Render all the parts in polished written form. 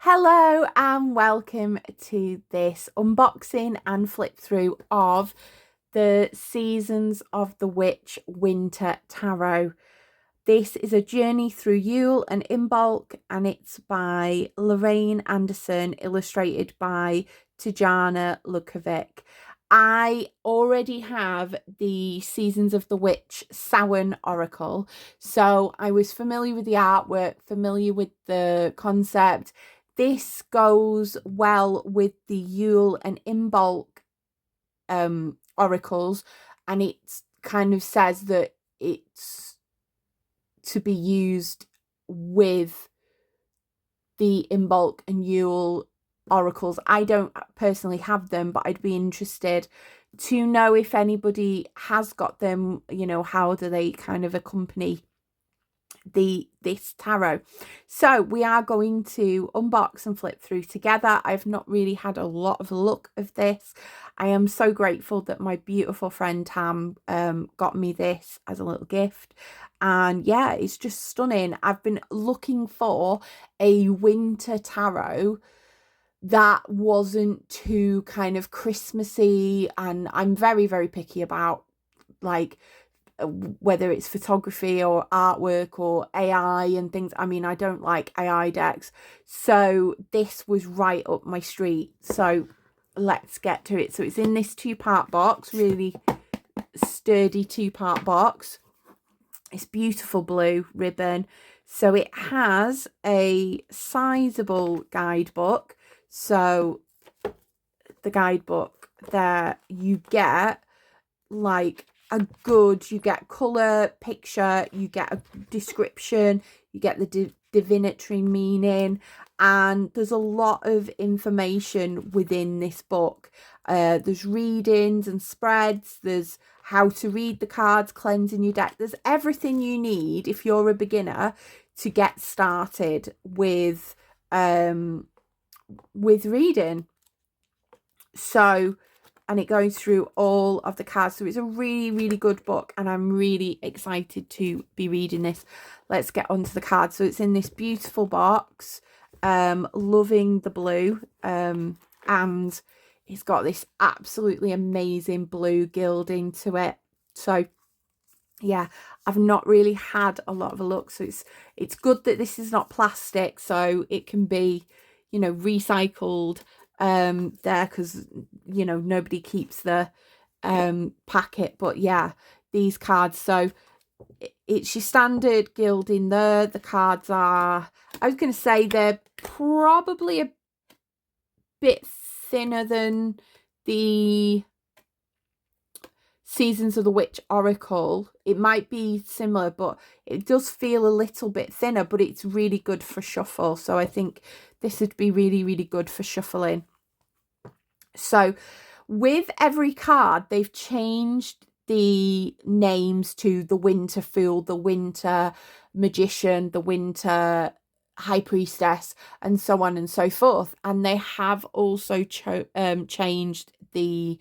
Hello and welcome to this unboxing and flip through of the Seasons of the Witch Winter Tarot. This is a journey through Yule and Imbolc, and it's by Lorraine Anderson, illustrated by Tijana Lukovic. I already have the Seasons of the Witch Samhain Oracle, so I was familiar with the artwork, familiar with the concept. This goes well with the Yule and Imbolc oracles, and it kind of says that it's to be used with the Imbolc and Yule oracles. I don't personally have them, but I'd be interested to know if anybody has got them. How do they kind of accompany this tarot? So we are going to unbox and flip through together. I've not really had a lot of a look of this. I am so grateful that my beautiful friend Tam got me this as a little gift, and yeah, it's just stunning. I've been looking for a winter tarot that wasn't too kind of Christmassy, and I'm very, very picky about like whether it's photography or artwork or AI and things. I mean, I don't like AI decks, so this was right up my street. So let's get to it. So it's in this two-part box, really sturdy two-part box. It's beautiful blue ribbon. So it has a sizable guidebook. So the guidebook there, you get like you get colour, picture, you get a description, you get the divinatory meaning, and there's a lot of information within this book. There's readings and spreads, there's how to read the cards, cleansing your deck. There's everything you need if you're a beginner to get started with reading. So, and it goes through all of the cards. So it's a really, really good book, and I'm really excited to be reading this. Let's get onto the cards. So it's in this beautiful box. Loving the blue. And it's got this absolutely amazing blue gilding to it. So yeah, I've not really had a lot of a look. So it's good that this is not plastic, so it can be, recycled there, because nobody keeps the packet. But yeah, these cards, so it's your standard gilding there. The cards are, I was going to say, they're probably a bit thinner than the Seasons of the Witch Oracle. It might be similar, but it does feel a little bit thinner, but it's really good for shuffle. So I think this would be really, really good for shuffling. So with every card, they've changed the names to the Winter Fool, the Winter Magician, the Winter High Priestess, and so on and so forth. And they have also changed the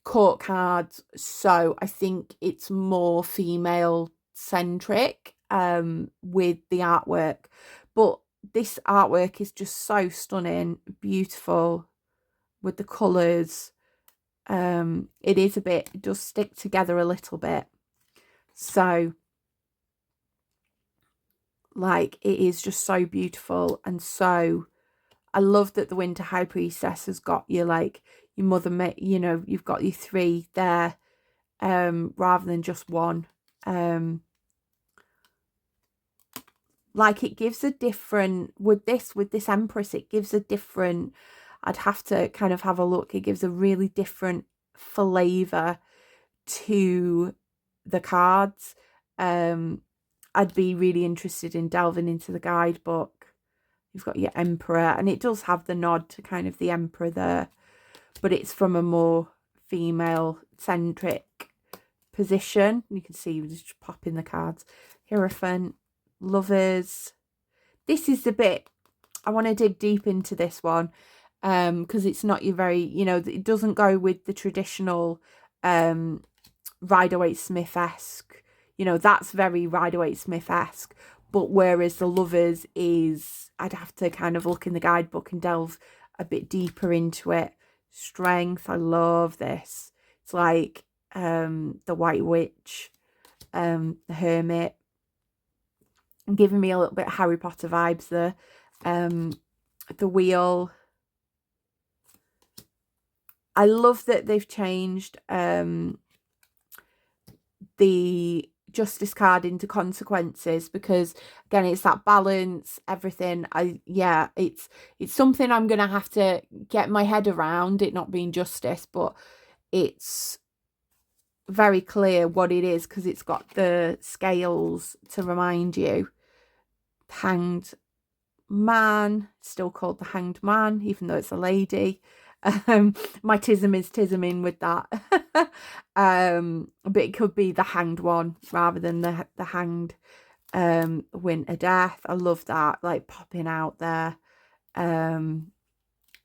court cards, so I think it's more female centric with the artwork. But this artwork is just so stunning, beautiful with the colours. It does stick together a little bit. So like, it is just so beautiful. And so I love that the Winter High Priestess has got you like your mother, you've got your three there, rather than just one. Like, it gives a different, with this Empress, it gives a different, I'd have to kind of have a look. It gives a really different flavour to the cards. I'd be really interested in delving into the guidebook. You've got your Emperor, and it does have the nod to kind of the Emperor there, but it's from a more female-centric position. You can see, just popping the cards. Hierophant, Lovers. This is the bit I want to dig deep into, this one, because it's not your very, it doesn't go with the traditional Rider-Waite-Smith-esque. That's very Rider-Waite-Smith-esque. But whereas the Lovers is, I'd have to kind of look in the guidebook and delve a bit deeper into it. Strength, I love this. It's like the White Witch, the Hermit, and giving me a little bit of Harry Potter vibes there. The Wheel. I love that they've changed the Justice card into Consequences, because again, it's that balance, everything. It's something I'm gonna have to get my head around, it not being Justice, but it's very clear what it is because it's got the scales to remind you. Hanged Man, still called the Hanged Man, even though it's a lady. My tism is tisming with that. But it could be the Hanged One rather than the Hanged Winter Death. I love that, like popping out there.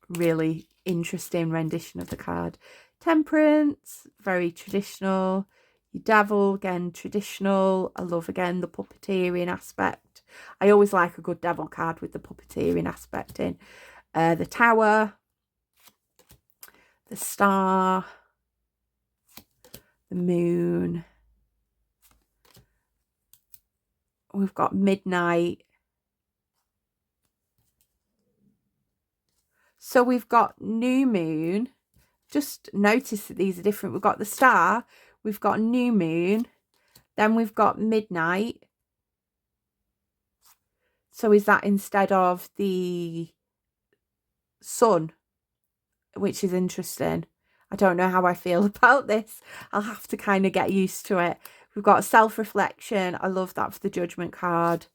Really interesting rendition of the card. Temperance, very traditional. Your Devil, again, traditional. I love, again, the puppeteering aspect. I always like a good devil card with the puppeteering aspect in. The Tower, the Star, the Moon. We've got Midnight. So we've got New Moon. Just notice that these are different. We've got the Star, we've got New Moon, then we've got Midnight. So is that instead of the Sun, which is interesting. I don't know how I feel about this. I'll have to kind of get used to it. We've got Self-Reflection. I love that for the Judgment card.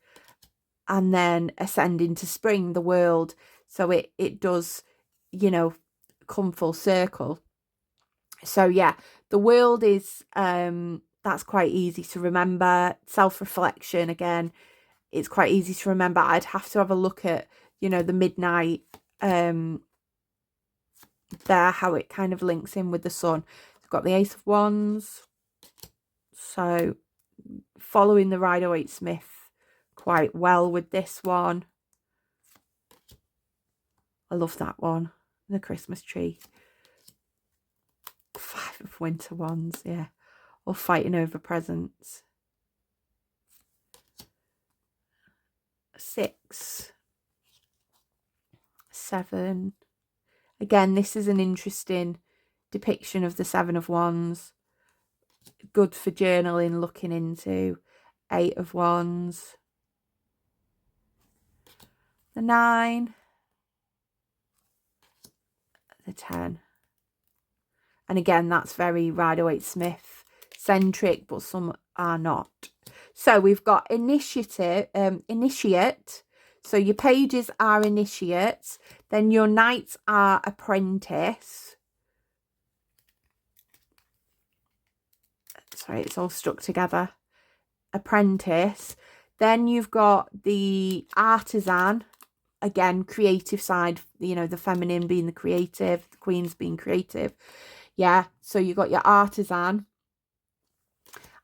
And then Ascending to Spring, the World. So it does, you know, come full circle. So yeah, the World is, that's quite easy to remember. Self-Reflection, again, it's quite easy to remember. I'd have to have a look at, you know, the Midnight, there, how it kind of links in with the Sun. It's got the Ace of Wands. So following the Rider-Waite-Smith quite well with this one. I love that one. The Christmas tree. 5 of Winter Wands, yeah. Or fighting over presents. 6. 7. Again, this is an interesting depiction of the 7 of Wands. Good for journaling, looking into. 8 of Wands. The 9. The 10. And again, that's very Rider-Waite-Smith centric, but some are not. So we've got initiate. So your pages are initiates. Then your knights are apprentice. Sorry, it's all stuck together. Apprentice. Then you've got the artisan. Again, creative side, you know, the feminine being the creative, the queens being creative. Yeah, so you've got your artisan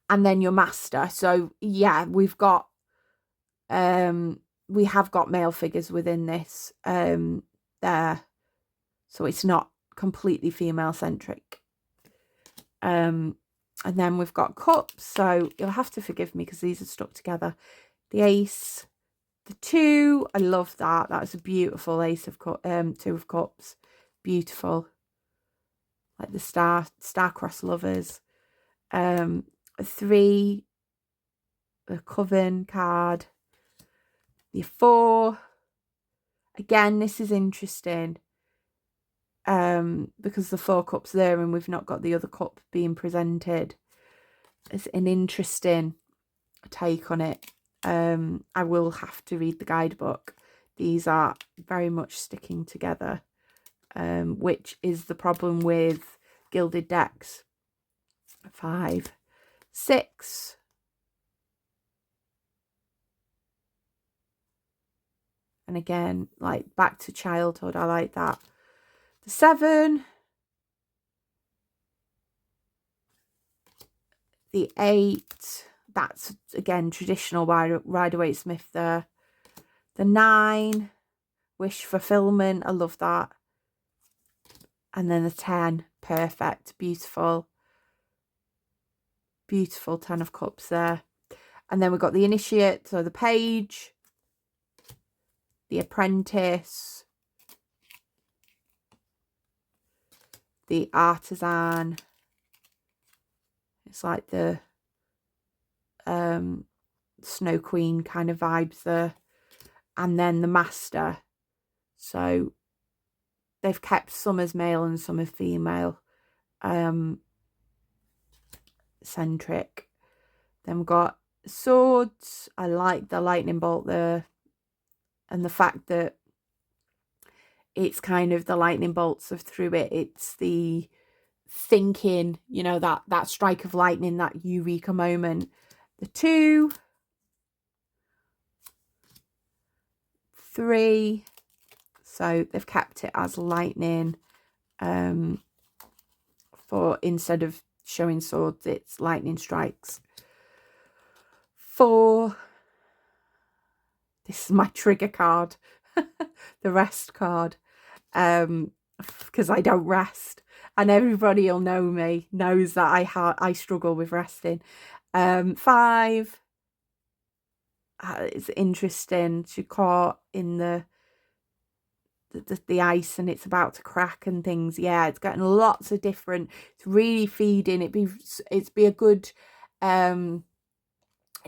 and then your master. So yeah, we've got we have got male figures within this there. So it's not completely female centric. And then we've got cups. So you'll have to forgive me because these are stuck together. The Ace, the 2, I love that. That's a beautiful Ace of Cups, 2 of Cups. Beautiful. Like the star-crossed lovers. 3, the Coven card. The 4. Again, this is interesting. Because the 4 cups there and we've not got the other cup being presented. It's an interesting take on it. I will have to read the guidebook. These are very much sticking together, which is the problem with gilded decks. 5, 6, and again, like back to childhood. I like that. The 7, the 8, that's again traditional Rider-Waite-Smith there. The 9, wish fulfillment, I love that. And then the 10, perfect, beautiful. Beautiful 10 of cups there. And then we've got the initiate, so the page, the apprentice, the artisan. It's like the Snow Queen kind of vibes there. And then the master. So they've kept some as male and some as female. Centric. Then we've got swords. I like the lightning bolt there. And the fact that it's kind of the lightning bolts of through it. It's the thinking, you know, that strike of lightning, that eureka moment. The 2, 3, so they've kept it as lightning. For instead of showing swords, it's lightning strikes. 4, this is my trigger card, the rest card, because I don't rest. And everybody who'll know me knows that I struggle with resting. 5. It's interesting. She caught in the ice and it's about to crack and things. Yeah, it's getting lots of different. It's really feeding. It'd be a good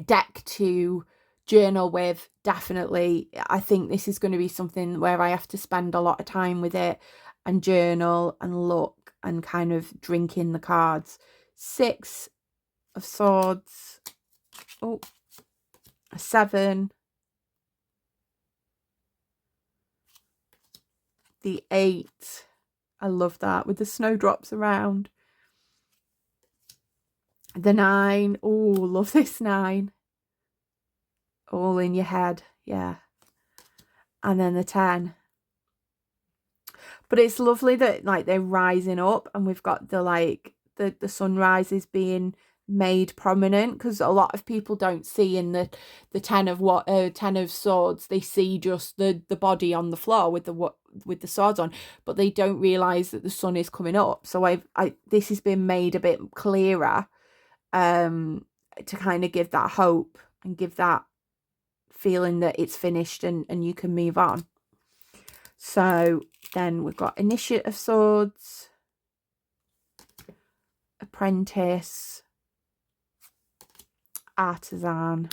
deck to journal with. Definitely. I think this is going to be something where I have to spend a lot of time with it and journal and look and kind of drink in the cards. 6 of swords. Oh, a 7. The 8. I love that with the snowdrops around. The 9. Oh, love this 9. All in your head. Yeah. And then the 10. But it's lovely that like they're rising up and we've got the like the sunrises being made prominent, because a lot of people don't see in the 10 of swords, they see just the body on the floor with the swords on, but they don't realize that the sun is coming up. So this has been made a bit clearer to kind of give that hope and give that feeling that it's finished and you can move on. So then we've got initiate of swords, apprentice, artisan.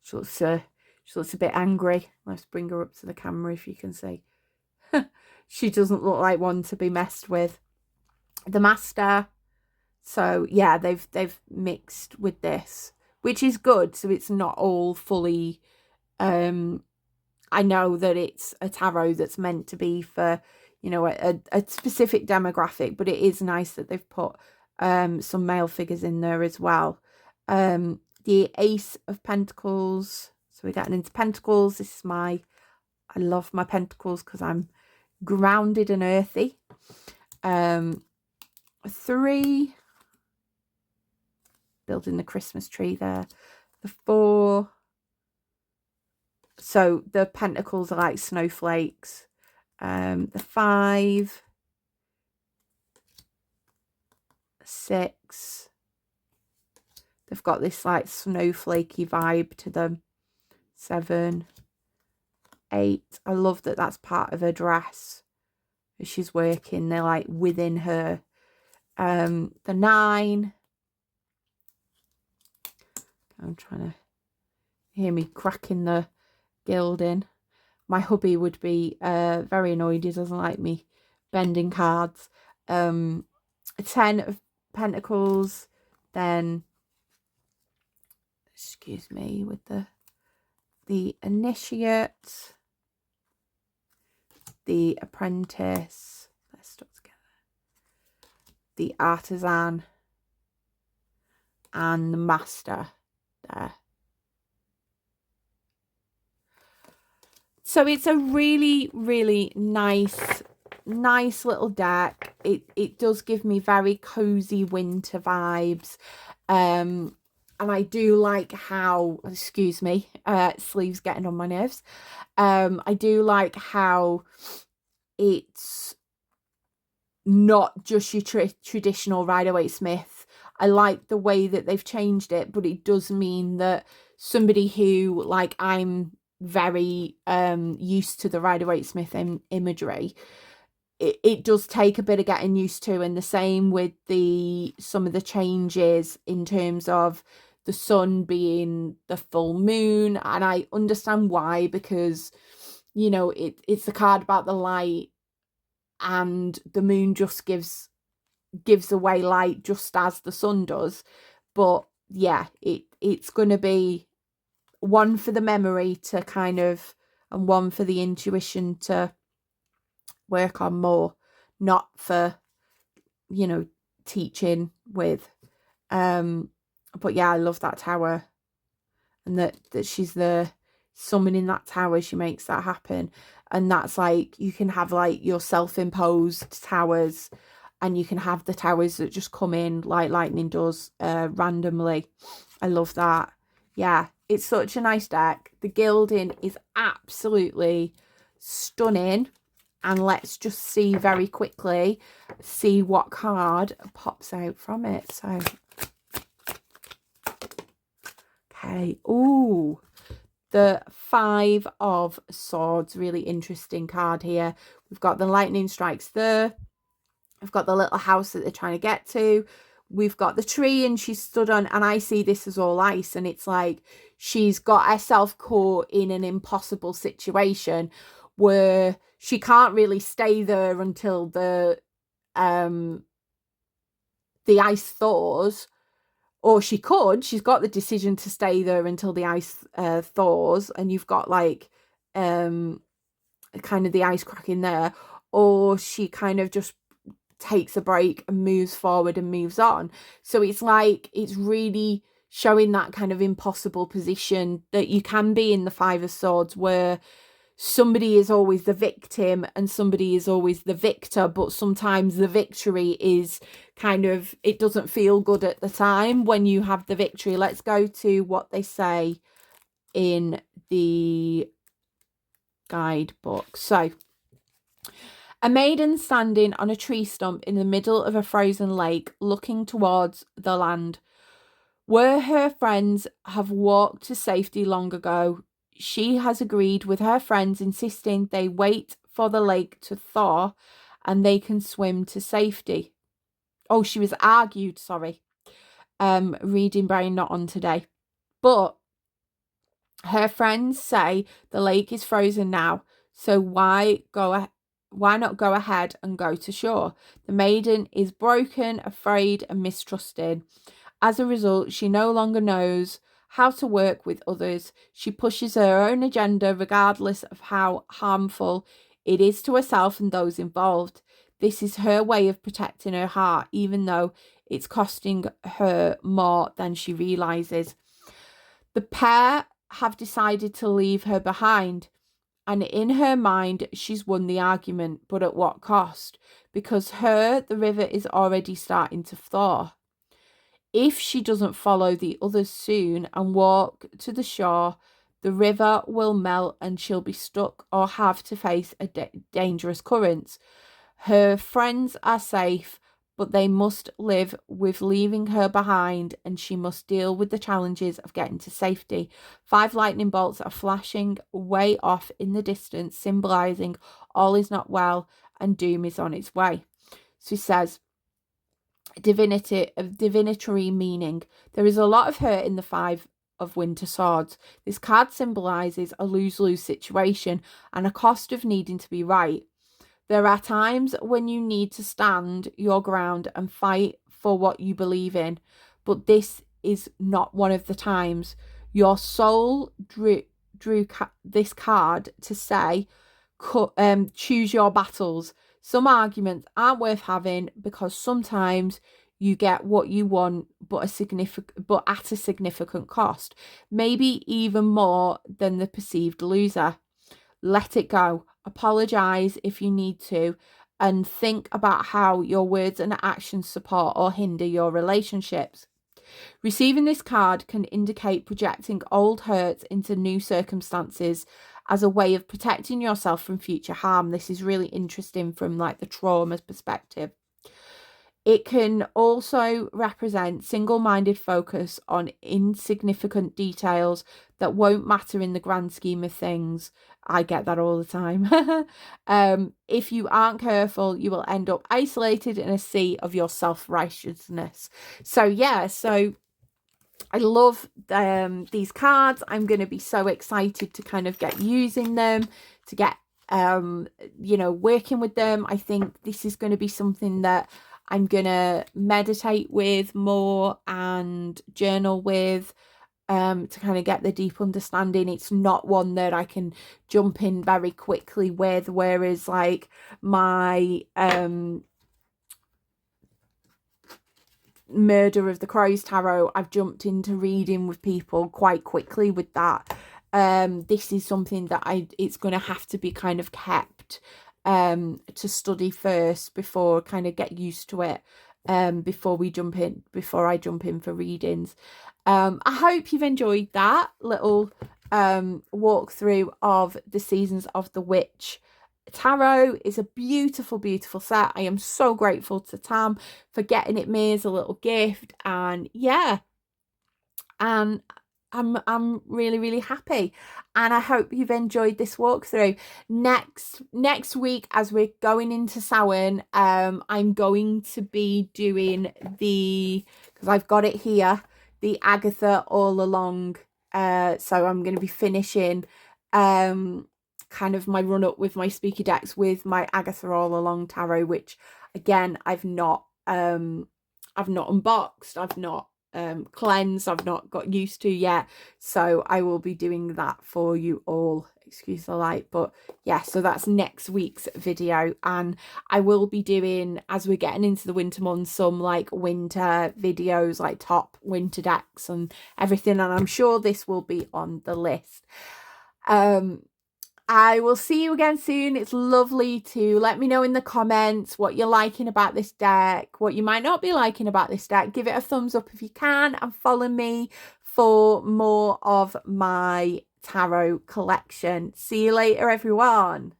She looks a bit angry. Let's bring her up to the camera if you can see. She doesn't look like one to be messed with. The master. So yeah, they've mixed with this, which is good. So it's not all fully. I know that it's a tarot that's meant to be for, you know, a specific demographic, but it is nice that they've put some male figures in there as well. The Ace of Pentacles. So we're getting into Pentacles. I love my Pentacles because I'm grounded and earthy. 3, building the Christmas tree there. The 4. So the pentacles are like snowflakes. The 5, 6. They've got this like snowflakey vibe to them. 7, 8. I love that that's part of her dress as she's working. They're like within her. The 9. I'm trying to hear me cracking the gilding. My hubby would be very annoyed. He doesn't like me bending cards. A 10 of Pentacles. Then, excuse me, with the initiate, the apprentice. Let's start together. The artisan and the master there. So it's a really, really nice little deck. it does give me very cozy winter vibes. And I do like how, excuse me, sleeves getting on my nerves. I do like how it's not just your traditional Rider-Waite-Smith. I like the way that they've changed it, but it does mean that somebody who, like, I'm very used to the Rider-Waite-Smith imagery, it does take a bit of getting used to. And the same with some of the changes in terms of the sun being the full moon, and I understand why, because you know it's the card about the light, and the moon just gives away light just as the sun does. But yeah, it's going to be one for the memory to kind of, and one for the intuition to work on more, not for, you know, teaching with. But yeah, I love that tower, and that she's the summoning that tower, she makes that happen. And that's like, you can have like your self-imposed towers, and you can have the towers that just come in like lightning does, randomly. I love that. Yeah, it's such a nice deck. The gilding is absolutely stunning. And let's just see very quickly, see what card pops out from it. So, okay. Ooh, the 5 of Swords, really interesting card here. We've got the lightning strikes there. We've got the little house that they're trying to get to. We've got the tree and she's stood on, and I see this as all ice, and it's like she's got herself caught in an impossible situation where she can't really stay there until the ice thaws. Or she could, she's got the decision to stay there until the ice thaws, and you've got like kind of the ice cracking there. Or she kind of just takes a break and moves forward and moves on. So it's like, it's really showing that kind of impossible position that you can be in the 5 of Swords, where somebody is always the victim and somebody is always the victor, but sometimes the victory is kind of, it doesn't feel good at the time when you have the victory. Let's go to what they say in the guidebook. So, a maiden standing on a tree stump in the middle of a frozen lake, looking towards the land where her friends have walked to safety long ago. She has agreed with her friends, insisting they wait for the lake to thaw and they can swim to safety. Oh, she was argued, sorry. Reading brain not on today. But her friends say the lake is frozen now, so why not go ahead and go to shore? The maiden is broken, afraid, and mistrusting. As a result, she no longer knows how to work with others. She pushes her own agenda regardless of how harmful it is to herself and those involved. This is her way of protecting her heart, even though it's costing her more than she realizes. The pair have decided to leave her behind, and in her mind, she's won the argument, but at what cost? Because the river is already starting to thaw. If she doesn't follow the others soon and walk to the shore, the river will melt and she'll be stuck or have to face a dangerous currents. Her friends are safe, but they must live with leaving her behind, and she must deal with the challenges of getting to safety. 5 lightning bolts are flashing way off in the distance, symbolizing all is not well and doom is on its way. So he says, divinatory meaning. There is a lot of hurt in the 5 of Winter Swords. This card symbolizes a lose-lose situation and a cost of needing to be right. There are times when you need to stand your ground and fight for what you believe in, but this is not one of the times. Your soul drew this card to say, choose your battles. Some arguments aren't worth having because sometimes you get what you want, but at a significant cost, maybe even more than the perceived loser. Let it go. Apologize if you need to, and think about how your words and actions support or hinder your relationships. Receiving this card can indicate projecting old hurts into new circumstances as a way of protecting yourself from future harm. This is really interesting from like the trauma perspective. It can also represent single-minded focus on insignificant details that won't matter in the grand scheme of things. I get that all the time. If you aren't careful, you will end up isolated in a sea of your self-righteousness. So yeah, so I love these cards. I'm going to be so excited to kind of get using them, to get, you know, working with them. I think this is going to be something that I'm going to meditate with more and journal with, to kind of get the deep understanding. It's not one that I can jump in very quickly with, whereas like my Murder of the Crows tarot, I've jumped into reading with people quite quickly with that. This is something that it's going to have to be kind of kept to study first before kind of get used to it, before I jump in for readings. I hope you've enjoyed that little walkthrough of the Seasons of the Witch tarot. Is a beautiful, beautiful set. I am so grateful to Tam for getting it me as a little gift, and yeah, and I'm really, really happy, and I hope you've enjoyed this walkthrough. Next week, as we're going into Samhain, I'm going to be doing because I've got it here, the Agatha All Along. So I'm going to be finishing kind of my run up with my spooky decks with my Agatha All Along tarot, which again I've not unboxed, I've not cleansed, I've not got used to yet, so I will be doing that for you all. Excuse the light, but yeah, so that's next week's video, and I will be doing, as we're getting into the winter months, some like winter videos, like top winter decks and everything, and I'm sure this will be on the list. I will see you again soon. It's lovely to let me know in the comments what you're liking about this deck, what you might not be liking about this deck. Give it a thumbs up if you can, and follow me for more of my tarot collection. See you later, everyone.